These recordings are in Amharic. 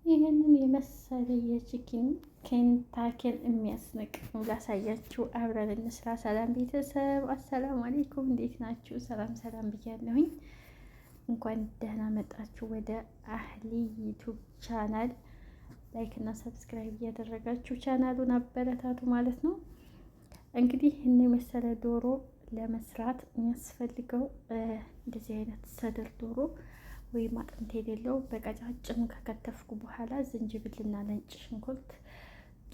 ይህንን የመሰለ የቺክን ኬንታኪን የሚያስንቅ ላሳያችሁ፣ አብረን እንስራ። ሰላም ቤተሰብ፣ አሰላሙ አሌይኩም፣ እንዴት ናችሁ? ሰላም ሰላም ብያለሁኝ። እንኳን ደህና መጣችሁ ወደ አህሊ ዩቱብ ቻናል። ላይክ እና ሰብስክራይብ እያደረጋችሁ ቻናሉን አበረታቱ ማለት ነው። እንግዲህ ይህን የመሰለ ዶሮ ለመስራት የሚያስፈልገው እንደዚህ አይነት ሰደር ዶሮ ወይም አጥንት የሌለው በቀጫጭኑ ከከተፍኩ በኋላ ዝንጅብልና ነጭ ሽንኩርት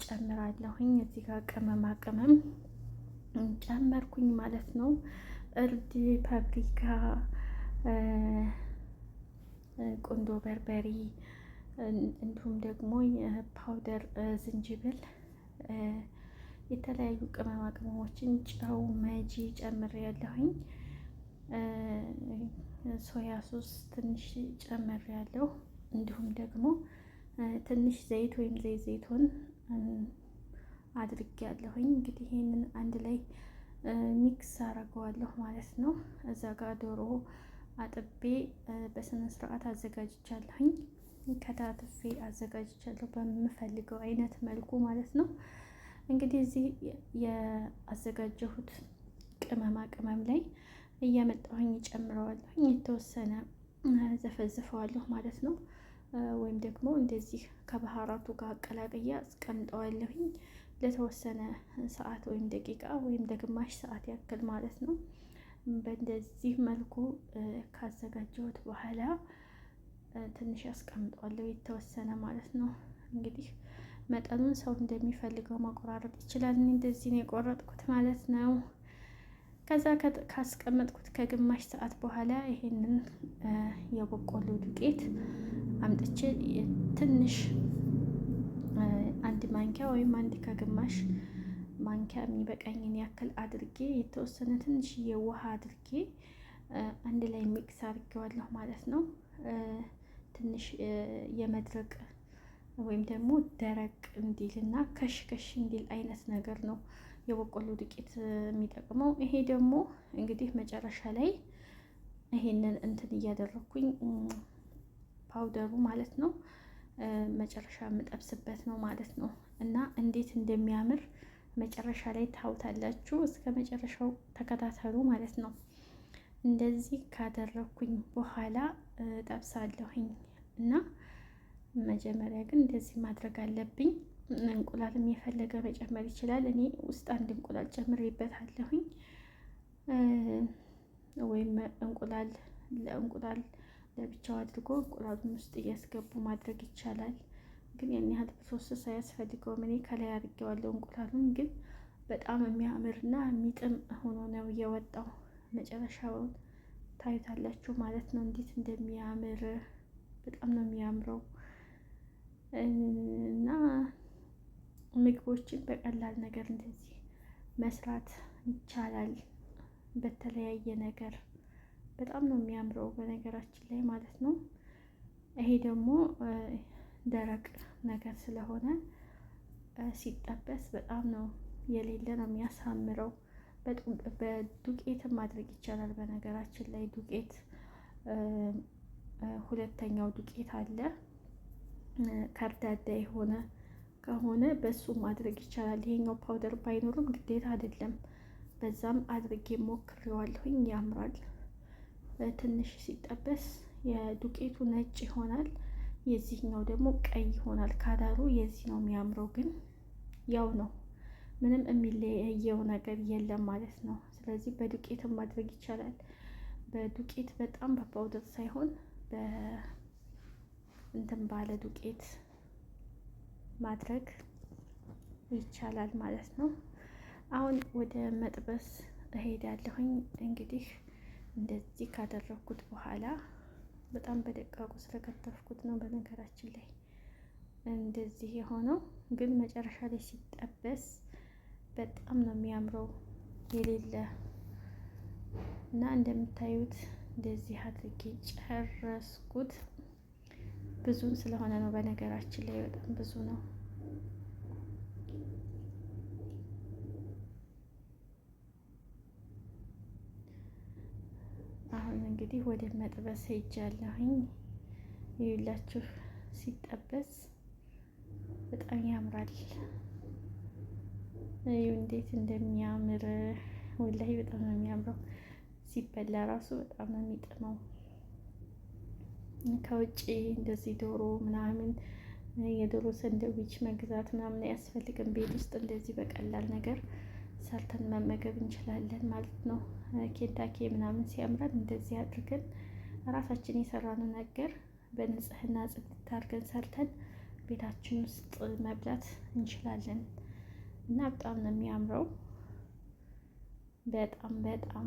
ጨምራለሁኝ። እዚህ ጋር ቅመማ ቅመም ጨመርኩኝ ማለት ነው። እርድ፣ ፓፕሪካ፣ ቁንዶ በርበሬ እንዲሁም ደግሞ የፓውደር ዝንጅብል፣ የተለያዩ ቅመማ ቅመሞችን፣ ጨው፣ መጂ ጨምሬያለሁኝ። ሶያ ሶስ ትንሽ ጨምሬያለሁ። እንዲሁም ደግሞ ትንሽ ዘይት ወይም ዘይቱን አድርጌያለሁኝ። እንግዲህ ይሄንን አንድ ላይ ሚክስ አደርገዋለሁ ማለት ነው። እዛ ጋር ዶሮ አጥቤ በስነ ስርዓት አዘጋጅቻለሁኝ። ከታትፌ አዘጋጅቻለሁ በምፈልገው አይነት መልኩ ማለት ነው። እንግዲህ እዚህ የአዘጋጀሁት ቅመማ ቅመም ላይ እያመጣሁኝ ጨምረዋለሁኝ። የተወሰነ ዘፈዝፈዋለሁ ማለት ነው። ወይም ደግሞ እንደዚህ ከባህራቱ ጋር አቀላቅያ አስቀምጠዋለሁኝ ለተወሰነ ሰዓት ወይም ደቂቃ ወይም ለግማሽ ሰዓት ያክል ማለት ነው። በእንደዚህ መልኩ ካዘጋጀሁት በኋላ ትንሽ አስቀምጠዋለሁ የተወሰነ ማለት ነው። እንግዲህ መጠኑን ሰው እንደሚፈልገው ማቆራረጥ ይችላል። እኔ እንደዚህ ነው የቆረጥኩት ማለት ነው። ከዛ ካስቀመጥኩት ከግማሽ ሰዓት በኋላ ይሄንን የበቆሎ ዱቄት አምጥቼ ትንሽ አንድ ማንኪያ ወይም አንድ ከግማሽ ማንኪያ የሚበቃኝን ያክል አድርጌ የተወሰነ ትንሽዬ ውሃ አድርጌ አንድ ላይ ሚክስ አድርጌዋለሁ ማለት ነው። ትንሽ የመድረቅ ወይም ደግሞ ደረቅ እንዲልና ከሽ እንዲል አይነት ነገር ነው የበቆሎ ዱቄት የሚጠቅመው። ይሄ ደግሞ እንግዲህ መጨረሻ ላይ ይሄንን እንትን እያደረኩኝ ፓውደሩ ማለት ነው መጨረሻ የምጠብስበት ነው ማለት ነው። እና እንዴት እንደሚያምር መጨረሻ ላይ ታውታላችሁ። እስከ መጨረሻው ተከታተሉ ማለት ነው። እንደዚህ ካደረኩኝ በኋላ ጠብሳለሁኝ እና መጀመሪያ ግን እንደዚህ ማድረግ አለብኝ። እንቁላልም የፈለገ መጨመር ይችላል። እኔ ውስጥ አንድ እንቁላል ጨምሬበታለሁኝ። ወይም እንቁላል ለብቻው አድርጎ እንቁላሉን ውስጥ እያስገቡ ማድረግ ይቻላል። ግን ያን ያህል ፕሮሰስ አያስፈልገውም። እኔ ከላይ አድርጌዋለሁ እንቁላሉን። ግን በጣም የሚያምርና የሚጥም ሆኖ ነው የወጣው። መጨረሻውን ታዩታላችሁ ማለት ነው እንዴት እንደሚያምር። በጣም ነው የሚያምረው እና ምግቦችን በቀላል ነገር እንደዚህ መስራት ይቻላል። በተለያየ ነገር በጣም ነው የሚያምረው በነገራችን ላይ ማለት ነው። ይሄ ደግሞ ደረቅ ነገር ስለሆነ ሲጠበስ በጣም ነው የሌለ ነው የሚያሳምረው። በዱቄትም ማድረግ ይቻላል በነገራችን ላይ ዱቄት ሁለተኛው ዱቄት አለ። ከርዳዳ የሆነ ከሆነ በሱ ማድረግ ይቻላል። ይሄኛው ፓውደር ባይኖርም ግዴታ አይደለም። በዛም አድርጌ ሞክሬዋለሁኝ። ያምራል። ትንሽ ሲጠበስ የዱቄቱ ነጭ ይሆናል፣ የዚህኛው ደግሞ ቀይ ይሆናል። ካዳሩ የዚህ ነው የሚያምረው። ግን ያው ነው፣ ምንም የሚለየው ነገር የለም ማለት ነው። ስለዚህ በዱቄትም ማድረግ ይቻላል። በዱቄት በጣም በፓውደር ሳይሆን እንትን ባለ ዱቄት ማድረግ ይቻላል ማለት ነው። አሁን ወደ መጥበስ እሄዳለሁኝ። እንግዲህ እንደዚህ ካደረኩት በኋላ በጣም በደቃቁ ስለከተፍኩት ነው በነገራችን ላይ እንደዚህ የሆነው። ግን መጨረሻ ላይ ሲጠበስ በጣም ነው የሚያምረው የሌለ እና እንደምታዩት እንደዚህ አድርጌ ጨረስኩት። ብዙን ስለሆነ ነው በነገራችን ላይ በጣም ብዙ ነው። አሁን እንግዲህ ወደ መጥበስ ሄጃለሁኝ። ይኸውላችሁ ሲጠበስ በጣም ያምራል። እዩ እንዴት እንደሚያምር ወላሂ በጣም ነው የሚያምረው። ሲበላ ራሱ በጣም ነው የሚጥመው። ከውጭ እንደዚህ ዶሮ ምናምን የዶሮ ሰንደዊች መግዛት ምናምን አያስፈልግም። ቤት ውስጥ እንደዚህ በቀላል ነገር ሰርተን መመገብ እንችላለን ማለት ነው። ኬንታኬ ምናምን ሲያምረን እንደዚህ አድርገን ራሳችን የሰራነው ነገር በንጽህና ጽድት አድርገን ሰርተን ቤታችን ውስጥ መብላት እንችላለን እና በጣም ነው የሚያምረው። በጣም